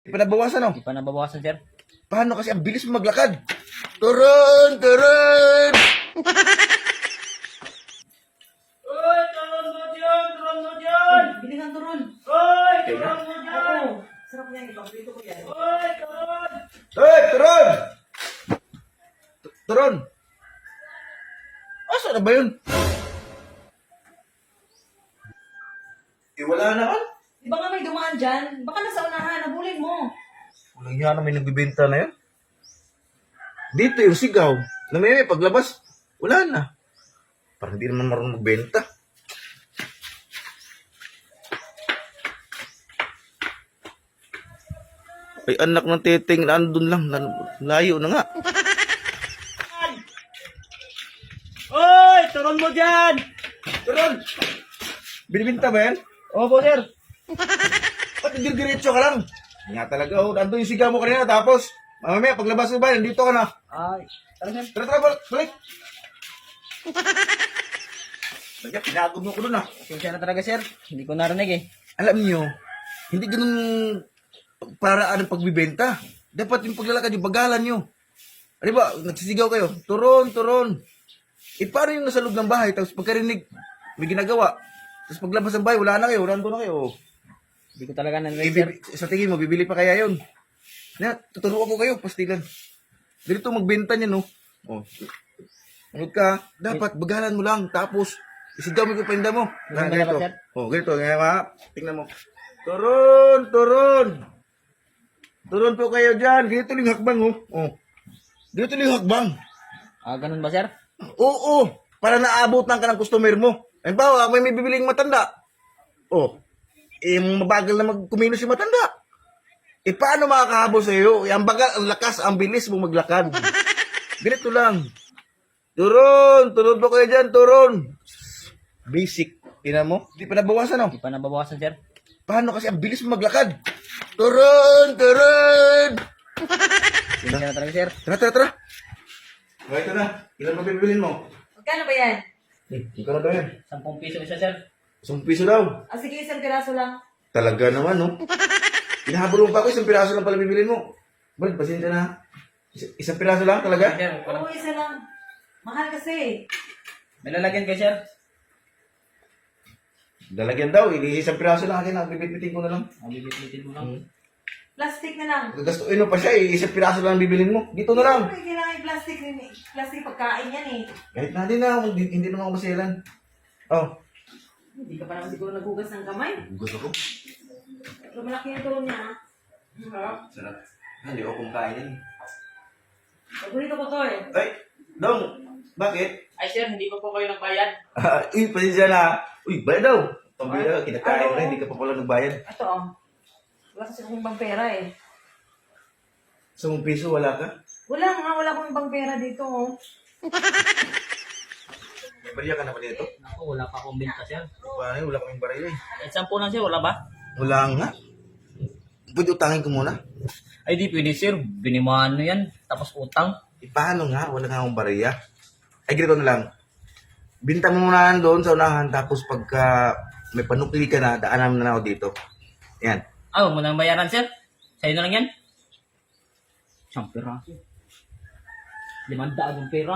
Di pa nabawasan, no? Di pa nababawasan, sir. Paano kasi ang bilis mo maglakad? Turon! Turon! Oy, turon mo dyan! Turon mo dyan! Bili ng turon. Oy, turon mo dyan! Oo. Sarap yan. Ipaprito ko yan. Oy, turon! Hey, Turon! Turon! Asa na ba yun? Wala naman. Di ba nga may dumaan dyan? Baka nasa unahan. Nabulin mo. Walang yan na may nagbibenta na yan. Dito yung sigaw. Na may paglabas, wala na. Parang hindi naman marunong magbenta. Ay, anak ng teteng, nandun lang. Layo na nga. Oy, turon mo dyan! Turon! Binibinta ba yan? Opo, sir. Ba't diretso ka lang? Nga talaga, oh. Nandun yung sigaw mo kanina, tapos, mamaya, paglabas mo ba, nandito ka na. Ay, tara, sir. Tara, balik! Kaya pinagod mo ko dun, ah. Pasensya na talaga, sir. Hindi ko narinig eh. Alam niyo, hindi ganun paraan ng pagbibenta. Dapat yung paglalakad, yung bagalan nyo. Ano ba, nagsisigaw kayo, turon, turon. Eh, paano yung nasa loob ng bahay, tapos pagkarinig, may ginagawa. Tapos paglabas ng bahay, wala na kayo, nandun na kayo. Hindi ko talaga narinig, sir. Sa tingin mo, bibili pa kaya yun? Na, tuturuan ko kayo, pastilan. Ganito magbenta niya, no? Oh. Ano ka, dapat bagalan mo lang, tapos isigaw mo yung paninda mo. Ganun ba Ganito. dapat, sir? Oh, ganito, ganyan ha. Tingnan mo. Turon, turon. Turon po kayo dyan. Ganito lang yung hakbang, oh. Oh. Ganito lang yung hakbang. Ah, ganun ba, sir? Oo, para naabutan ka ng customer mo. Halimbawa, may bibiling matanda. Oh, eh, mabagal na magkumilos yung matanda. Eh, paano makakahabol sa iyo? Ang bagal, ang lakas, ang bilis mo maglakad. Ganito lang. Turon, turon po kayo dyan, turon. Basic. Tingnan mo, hindi pa nabawasan, no? Di pa nababawasan, sir. Paano kasi ang bilis mo maglakad? Turon, turon. Pasensya na talaga, sir. Tara, tara, tara. Okay, ito na. Ilan pa bibilin mo? Magkano ba yan? Ikaw na ba yan? 10 piso isa, sir. 10 piso daw. Ah, sige, isang piraso lang. Talaga naman, no? Hinahabol mo pa ako, isang piraso lang pala bibilin mo. Bal, pasensya na. Isang piraso lang talaga? Sir, Oo, isa lang. Mahal kasi. may lalagyan kayo, sir. Lalagyan daw, isang piraso lang akin, bibit-bitin ko na lang. Mabibit-bitin mo lang. Plastic na lang. Gagastuin mo pa siya, isang piraso lang bibilin mo. Dito na lang. Ay, kailangan yung plastic rin eh. Plastic pagkain yan eh. Kahit na din na, hindi naman ako maselan. Oh, Hindi ka pa naman siguro nagugas ng kamay. gusto ko. Pero malaki yung turon niya. Sarap. Hindi ako kumakain yan. Paborito ko to eh. Ay, Dong, bakit? Ay, sir, hindi pa po kayo nagbayad. Uy, pasensya na. Uy, bayad daw. Pambira, kinakain mo na, hindi ka pa pala nagbayad. Ito oh. Wala kasi akong ibang pera eh. 10 piso, wala ka? Wala nga, wala akong ibang pera dito oh. Bariya ka na pa dito? Ako, wala pa akong binta, sir. Paano, wala kaming bariya eh. Kahit 10 lang, sir, wala ba? Wala nga. Pwede utangin ko muna. Ay, di pwede, sir. Binimahan na yan. Tapos utang. Eh, paano nga? Wala nga akong bariya. Ay, ganito na lang. Binta mo muna doon sa unahan, tapos pagka may panukli ka na, daanan na ako dito. Yan. Ah, huwag mo nang bayaran, sir. Sa'yo na lang yan. Siyang pera, sir. 500 yung pera.